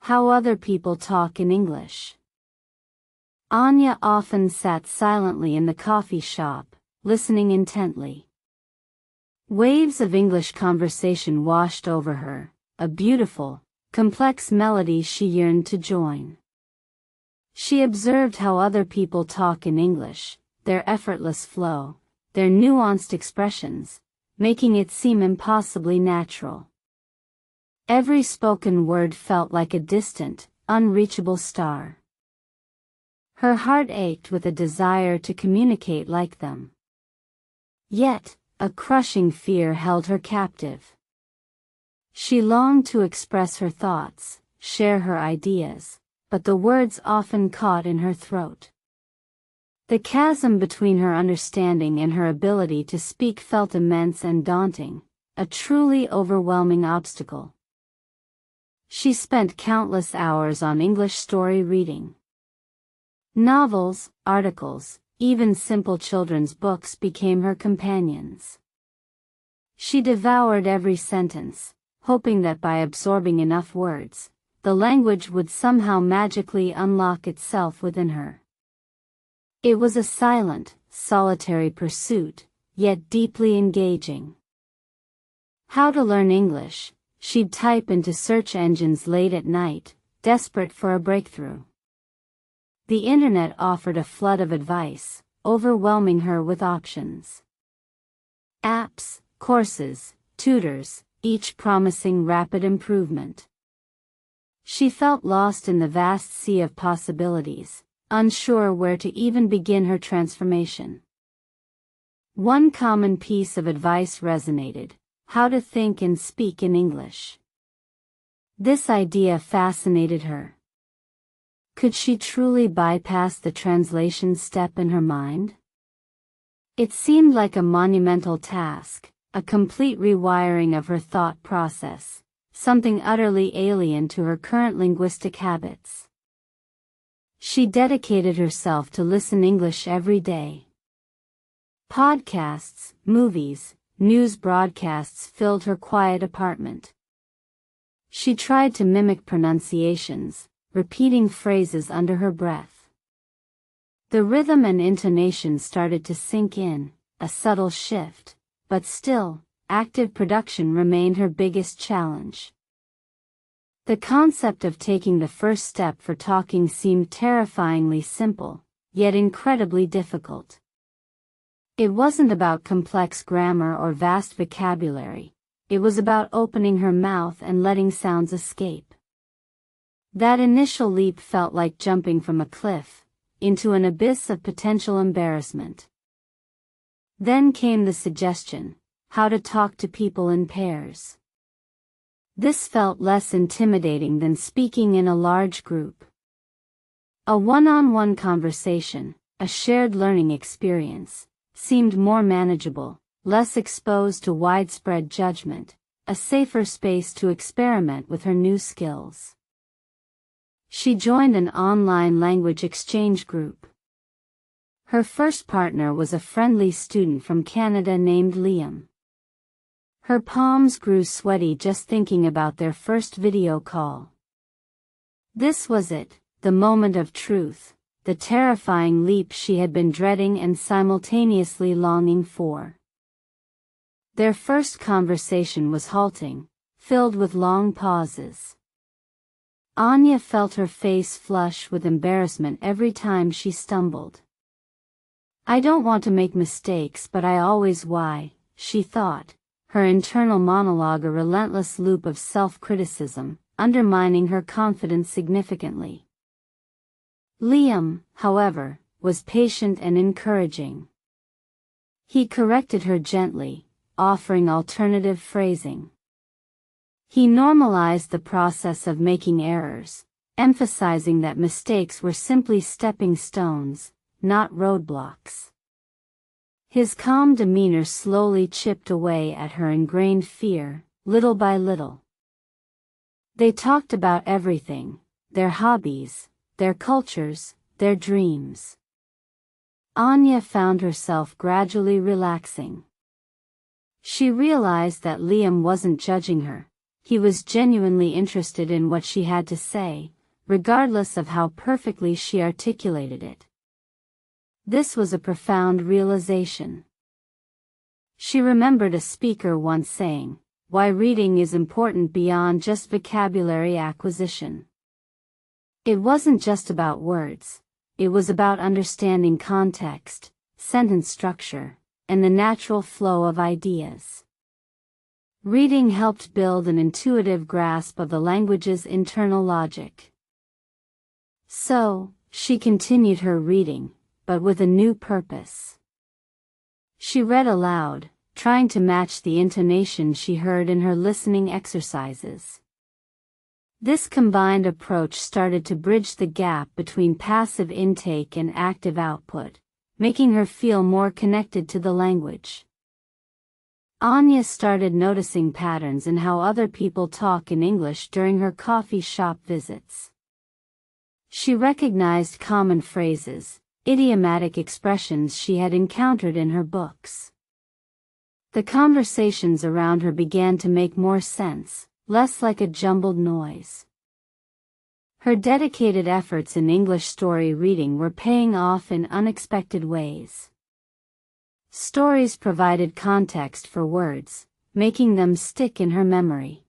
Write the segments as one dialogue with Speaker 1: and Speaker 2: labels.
Speaker 1: how other people talk in English. Anya often sat silently in the coffee shop, listening intently. Waves of English conversation washed over her, a beautiful, complex melody she yearned to join. She observed how other people talk in English, their effortless flow, their nuanced expressions, making it seem impossibly natural. Every spoken word felt like a distant, unreachable star. Her heart ached with a desire to communicate like them. Yet, a crushing fear held her captive. She longed to express her thoughts, share her ideas, but the words often caught in her throat. The chasm between her understanding and her ability to speak felt immense and daunting, a truly overwhelming obstacle. She spent countless hours on English story reading. Novels, articles, even simple children's books became her companions. She devoured every sentence, hoping that by absorbing enough words, the language would somehow magically unlock itself within her. It was a silent, solitary pursuit, yet deeply engaging. How to learn English, she'd type into search engines late at night, desperate for a breakthrough. The internet offered a flood of advice, overwhelming her with options. Apps, courses, tutors, each promising rapid improvement. She felt lost in the vast sea of possibilities, unsure where to even begin her transformation. One common piece of advice resonated: how to think and speak in English. This idea fascinated her. Could she truly bypass the translation step in her mind? It seemed like a monumental task, a complete rewiring of her thought process, something utterly alien to her current linguistic habits. She dedicated herself to listen English every day. Podcasts, movies, news broadcasts filled her quiet apartment. She tried to mimic pronunciations, repeating phrases under her breath. The rhythm and intonation started to sink in, a subtle shift, but still, active production remained her biggest challenge. The concept of taking the first step for talking seemed terrifyingly simple, yet incredibly difficult. It wasn't about complex grammar or vast vocabulary, it was about opening her mouth and letting sounds escape. That initial leap felt like jumping from a cliff, into an abyss of potential embarrassment. Then came the suggestion: how to talk to people in pairs. This felt less intimidating than speaking in a large group. A one-on-one conversation, a shared learning experience, seemed more manageable, less exposed to widespread judgment, a safer space to experiment with her new skills. She joined an online language exchange group. Her first partner was a friendly student from Canada named Liam. Her palms grew sweaty just thinking about their first video call. This was it, the moment of truth, the terrifying leap she had been dreading and simultaneously longing for. Their first conversation was halting, filled with long pauses. Anya felt her face flush with embarrassment every time she stumbled. "I don't want to make mistakes, but I always why," she thought, her internal monologue a relentless loop of self-criticism, undermining her confidence significantly. Liam, however, was patient and encouraging. He corrected her gently, offering alternative phrasing. He normalized the process of making errors, emphasizing that mistakes were simply stepping stones, not roadblocks. His calm demeanor slowly chipped away at her ingrained fear, little by little. They talked about everything: their hobbies, their cultures, their dreams. Anya found herself gradually relaxing. She realized that Liam wasn't judging her, he was genuinely interested in what she had to say, regardless of how perfectly she articulated it. This was a profound realization. She remembered a speaker once saying, "Why reading is important beyond just vocabulary acquisition." It wasn't just about words, it was about understanding context, sentence structure, and the natural flow of ideas. Reading helped build an intuitive grasp of the language's internal logic. So, she continued her reading, but with a new purpose. She read aloud, trying to match the intonation she heard in her listening exercises. This combined approach started to bridge the gap between passive intake and active output, making her feel more connected to the language. Anya started noticing patterns in how other people talk in English during her coffee shop visits. She recognized common phrases, idiomatic expressions she had encountered in her books. The conversations around her began to make more sense, less like a jumbled noise. Her dedicated efforts in English story reading were paying off in unexpected ways. Stories provided context for words, making them stick in her memory.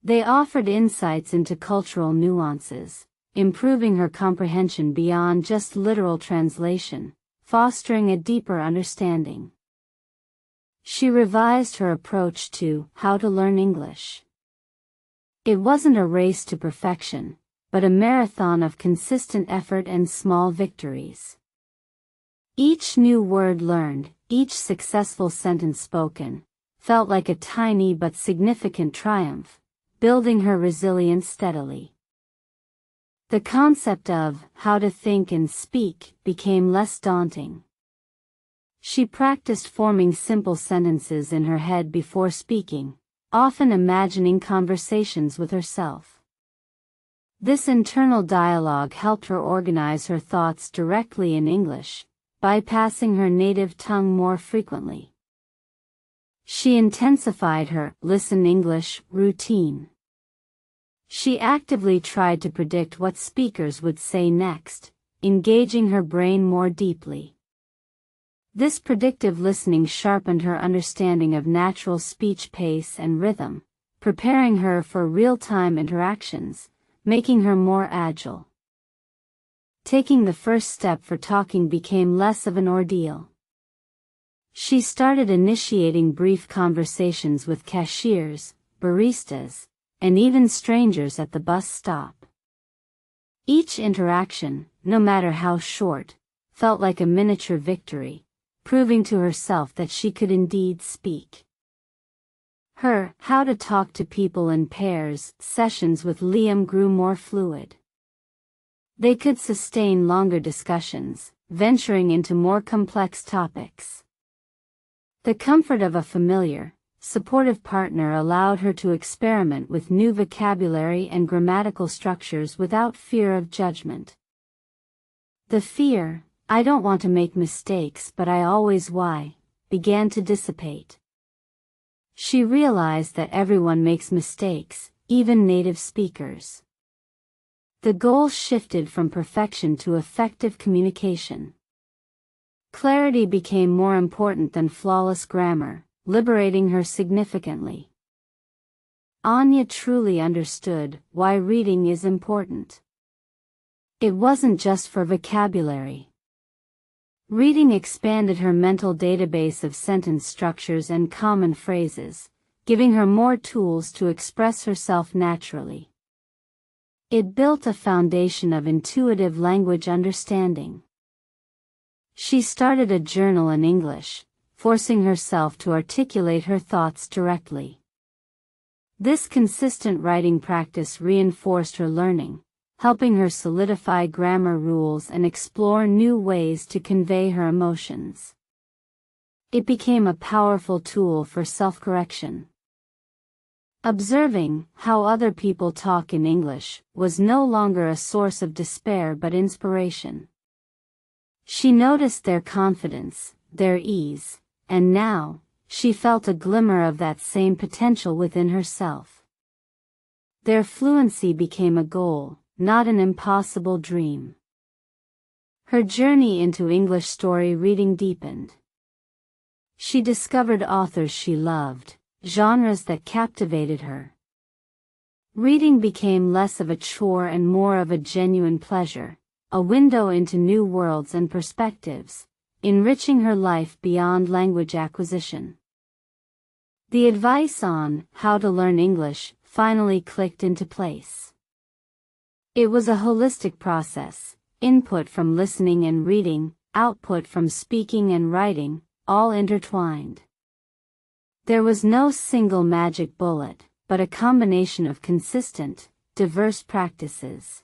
Speaker 1: They offered insights into cultural nuances, improving her comprehension beyond just literal translation, fostering a deeper understanding. She revised her approach to how to learn English. It wasn't a race to perfection, but a marathon of consistent effort and small victories. Each new word learned, each successful sentence spoken, felt like a tiny but significant triumph, building her resilience steadily. The concept of how to think and speak became less daunting. She practiced forming simple sentences in her head before speaking, often imagining conversations with herself. This internal dialogue helped her organize her thoughts directly in English, bypassing her native tongue more frequently. She intensified her listen English routine. She actively tried to predict what speakers would say next, engaging her brain more deeply. This predictive listening sharpened her understanding of natural speech pace and rhythm, preparing her for real-time interactions, making her more agile. Taking the first step for talking became less of an ordeal. She started initiating brief conversations with cashiers, baristas, and even strangers at the bus stop. Each interaction, no matter how short, felt like a miniature victory, proving to herself that she could indeed speak. Her "How to Talk to People in Pairs" sessions with Liam grew more fluid. They could sustain longer discussions, venturing into more complex topics. The comfort of a familiar, supportive partner allowed her to experiment with new vocabulary and grammatical structures without fear of judgment. The fear, "I don't want to make mistakes but I always why," began to dissipate. She realized that everyone makes mistakes, even native speakers. The goal shifted from perfection to effective communication. Clarity became more important than flawless grammar, liberating her significantly. Anya truly understood why reading is important. It wasn't just for vocabulary. Reading expanded her mental database of sentence structures and common phrases, giving her more tools to express herself naturally. It built a foundation of intuitive language understanding. She started a journal in English, forcing herself to articulate her thoughts directly. This consistent writing practice reinforced her learning, helping her solidify grammar rules and explore new ways to convey her emotions. It became a powerful tool for self-correction. Observing how other people talk in English was no longer a source of despair but inspiration. She noticed their confidence, their ease, and now, she felt a glimmer of that same potential within herself. Their fluency became a goal, not an impossible dream. Her journey into English story reading deepened. She discovered authors she loved, genres that captivated her. Reading became less of a chore and more of a genuine pleasure, a window into new worlds and perspectives, enriching her life beyond language acquisition. The advice on how to learn English finally clicked into place. It was a holistic process, input from listening and reading, output from speaking and writing, all intertwined. There was no single magic bullet, but a combination of consistent, diverse practices.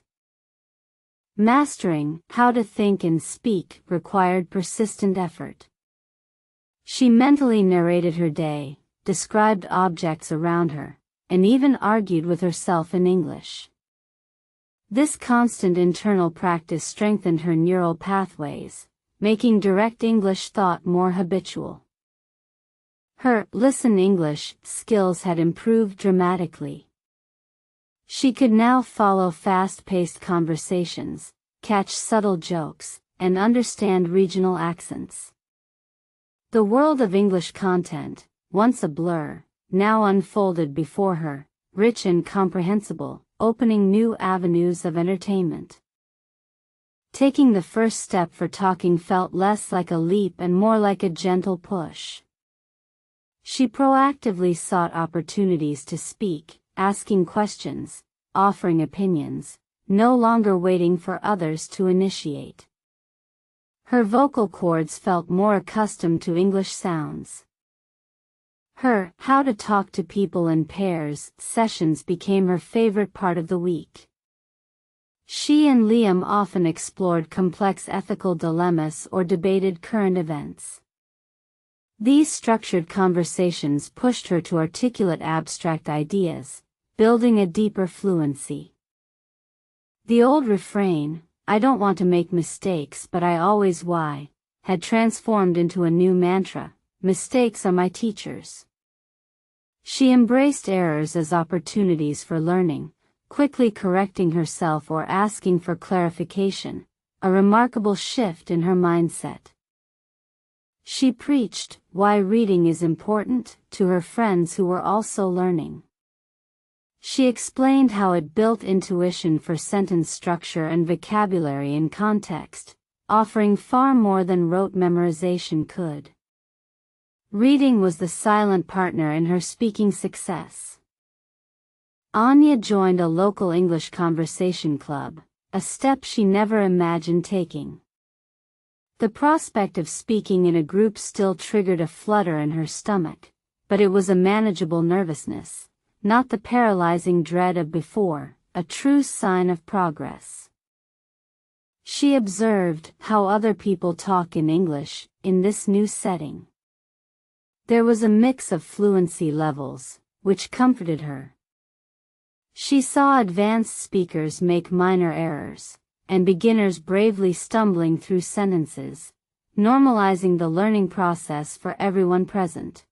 Speaker 1: Mastering how to think and speak required persistent effort. She mentally narrated her day, described objects around her, and even argued with herself in English. This constant internal practice strengthened her neural pathways, making direct English thought more habitual. Her listen English skills had improved dramatically. She could now follow fast-paced conversations, catch subtle jokes, and understand regional accents. The world of English content, once a blur, now unfolded before her, rich and comprehensible, opening new avenues of entertainment. Taking the first step for talking felt less like a leap and more like a gentle push. She proactively sought opportunities to speak, asking questions, offering opinions, no longer waiting for others to initiate. Her vocal cords felt more accustomed to English sounds. Her how to talk to people in pairs sessions became her favorite part of the week. She and Liam often explored complex ethical dilemmas or debated current events. These structured conversations pushed her to articulate abstract ideas, building a deeper fluency. The old refrain, "I don't want to make mistakes but I always why," had transformed into a new mantra, "Mistakes are my teachers." She embraced errors as opportunities for learning, quickly correcting herself or asking for clarification, a remarkable shift in her mindset. She preached why reading is important to her friends who were also learning. She explained how it built intuition for sentence structure and vocabulary in context, offering far more than rote memorization could. Reading was the silent partner in her speaking success. Anya joined a local English conversation club, a step she never imagined taking. The prospect of speaking in a group still triggered a flutter in her stomach, but it was a manageable nervousness, not the paralyzing dread of before, a true sign of progress. She observed how other people talk in English in this new setting. There was a mix of fluency levels, which comforted her. She saw advanced speakers make minor errors, and beginners bravely stumbling through sentences, normalizing the learning process for everyone present.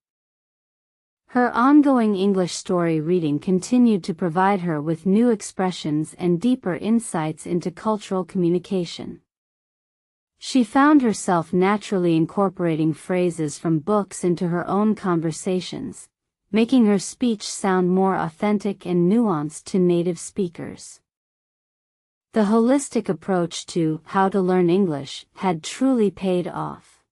Speaker 1: Her ongoing English story reading continued to provide her with new expressions and deeper insights into cultural communication. She found herself naturally incorporating phrases from books into her own conversations, making her speech sound more authentic and nuanced to native speakers. The holistic approach to how to learn English had truly paid off.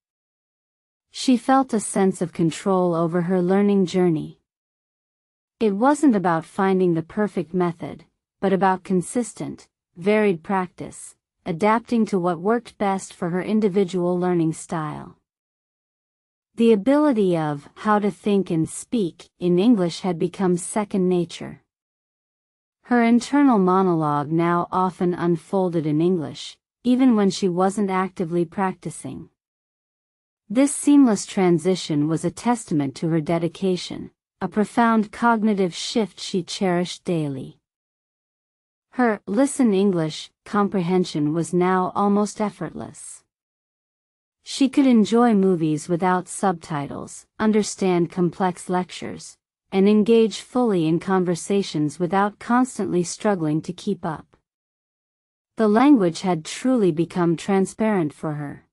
Speaker 1: She felt a sense of control over her learning journey. It wasn't about finding the perfect method, but about consistent, varied practice, adapting to what worked best for her individual learning style. The ability of how to think and speak in English had become second nature. Her internal monologue now often unfolded in English, even when she wasn't actively practicing. This seamless transition was a testament to her dedication, a profound cognitive shift she cherished daily. Her listen English comprehension was now almost effortless. She could enjoy movies without subtitles, understand complex lectures, and engage fully in conversations without constantly struggling to keep up. The language had truly become transparent for her.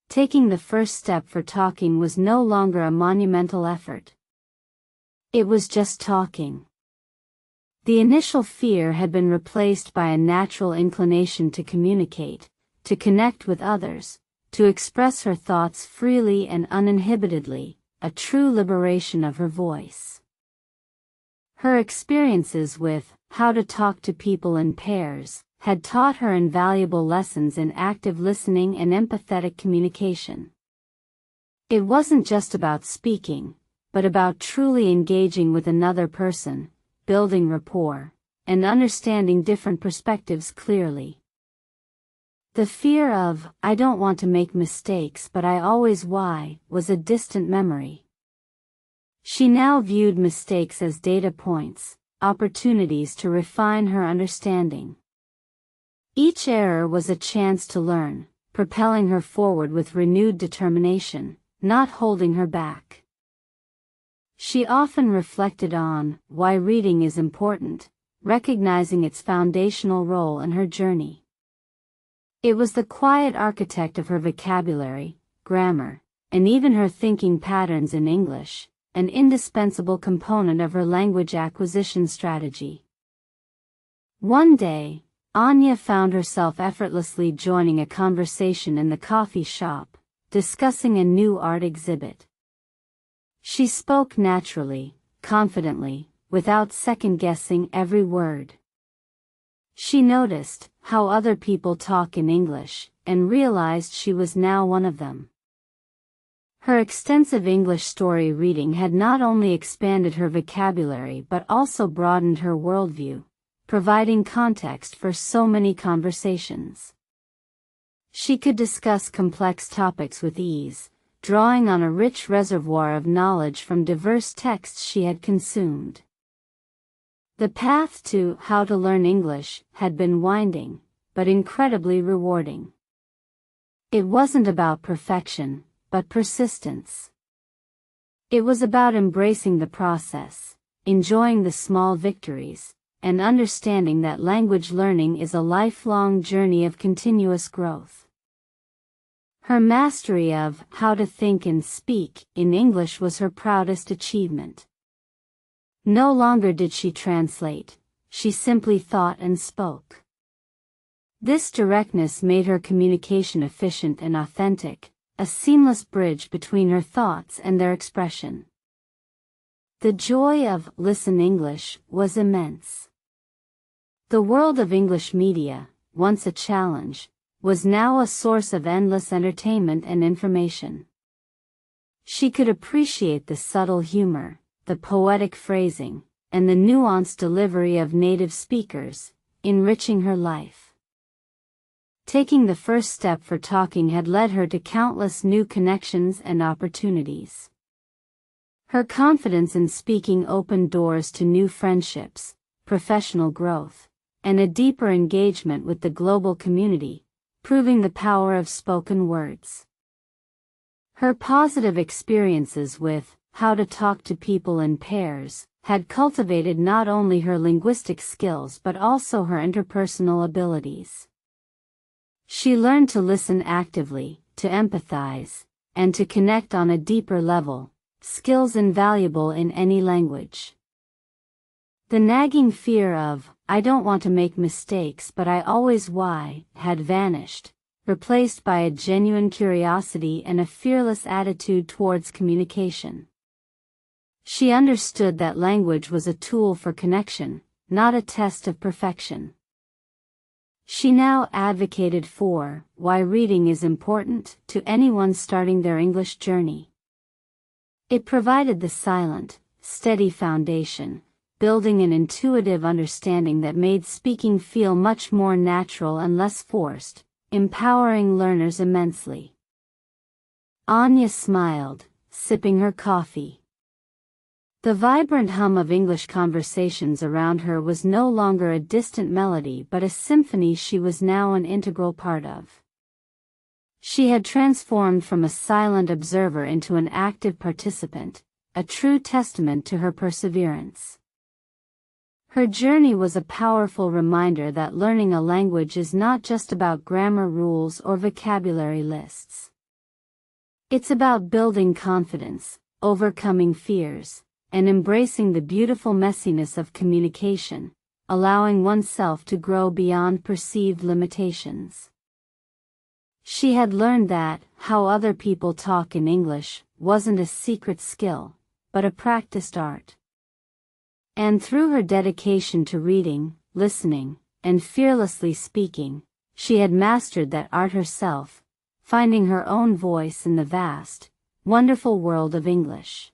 Speaker 1: Taking the first step for talking was no longer a monumental effort. It was just talking. The initial fear had been replaced by a natural inclination to communicate, to connect with others, to express her thoughts freely and uninhibitedly, a true liberation of her voice. Her experiences with how to talk to people in pairs had taught her invaluable lessons in active listening and empathetic communication. It wasn't just about speaking, but about truly engaging with another person, building rapport, and understanding different perspectives clearly. The fear of, "I don't want to make mistakes but I always why," was a distant memory. She now viewed mistakes as data points, opportunities to refine her understanding. Each error was a chance to learn, propelling her forward with renewed determination, not holding her back. She often reflected on why reading is important, recognizing its foundational role in her journey. It was the quiet architect of her vocabulary, grammar, and even her thinking patterns in English, an indispensable component of her language acquisition strategy. One day, Anya found herself effortlessly joining a conversation in the coffee shop, discussing a new art exhibit. She spoke naturally, confidently, without second-guessing every word. She noticed how other people talk in English, and realized she was now one of them. Her extensive English story reading had not only expanded her vocabulary but also broadened her worldview, providing context for so many conversations. She could discuss complex topics with ease, drawing on a rich reservoir of knowledge from diverse texts she had consumed. The path to how to learn English had been winding, but incredibly rewarding. It wasn't about perfection, but persistence. It was about embracing the process, enjoying the small victories, and understanding that language learning is a lifelong journey of continuous growth. Her mastery of how to think and speak in English was her proudest achievement. No longer did she translate, she simply thought and spoke. This directness made her communication efficient and authentic, a seamless bridge between her thoughts and their expression. The joy of Listen English was immense. The world of English media, once a challenge, was now a source of endless entertainment and information. She could appreciate the subtle humor, the poetic phrasing, and the nuanced delivery of native speakers, enriching her life. Taking the first step for talking had led her to countless new connections and opportunities. Her confidence in speaking opened doors to new friendships, professional growth, and a deeper engagement with the global community, proving the power of spoken words. Her positive experiences with how to talk to people in pairs had cultivated not only her linguistic skills but also her interpersonal abilities. She learned to listen actively, to empathize, and to connect on a deeper level, skills invaluable in any language. The nagging fear of, "I don't want to make mistakes but I always why," had vanished, replaced by a genuine curiosity and a fearless attitude towards communication. She understood that language was a tool for connection, not a test of perfection. She now advocated for why reading is important to anyone starting their English journey. It provided the silent, steady foundation, building an intuitive understanding that made speaking feel much more natural and less forced, empowering learners immensely. Anya smiled, sipping her coffee. The vibrant hum of English conversations around her was no longer a distant melody but a symphony she was now an integral part of. She had transformed from a silent observer into an active participant, a true testament to her perseverance. Her journey was a powerful reminder that learning a language is not just about grammar rules or vocabulary lists. It's about building confidence, overcoming fears, and embracing the beautiful messiness of communication, allowing oneself to grow beyond perceived limitations. She had learned that how other people talk in English wasn't a secret skill, but a practiced art. And through her dedication to reading, listening, and fearlessly speaking, she had mastered that art herself, finding her own voice in the vast, wonderful world of English.